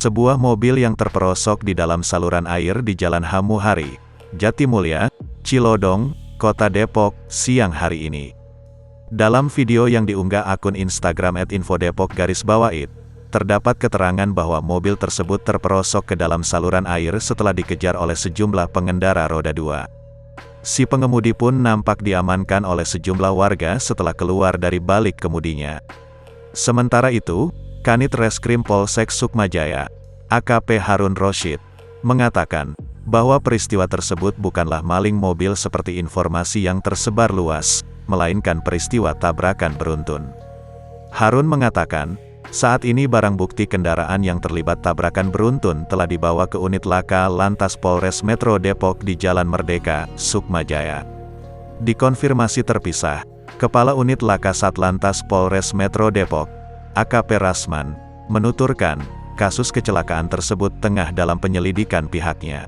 Sebuah mobil yang terperosok di dalam saluran air di Jalan Hamuhari, Jatimulya, Cilodong, Kota Depok, siang hari ini. Dalam video yang diunggah akun Instagram @infodepok_it, terdapat keterangan bahwa mobil tersebut terperosok ke dalam saluran air setelah dikejar oleh sejumlah pengendara roda 2. Si pengemudi pun nampak diamankan oleh sejumlah warga setelah keluar dari balik kemudinya. Sementara itu, Kanit Reskrim Polsek Sukmajaya, AKP Harun Roshid, mengatakan bahwa peristiwa tersebut bukanlah maling mobil seperti informasi yang tersebar luas, melainkan peristiwa tabrakan beruntun. Harun mengatakan, saat ini barang bukti kendaraan yang terlibat tabrakan beruntun telah dibawa ke unit Laka Lantas Polres Metro Depok di Jalan Merdeka, Sukmajaya. Dikonfirmasi terpisah, Kepala Unit Laka Satlantas Polres Metro Depok, AKP Rasman, menuturkan, kasus kecelakaan tersebut tengah dalam penyelidikan pihaknya.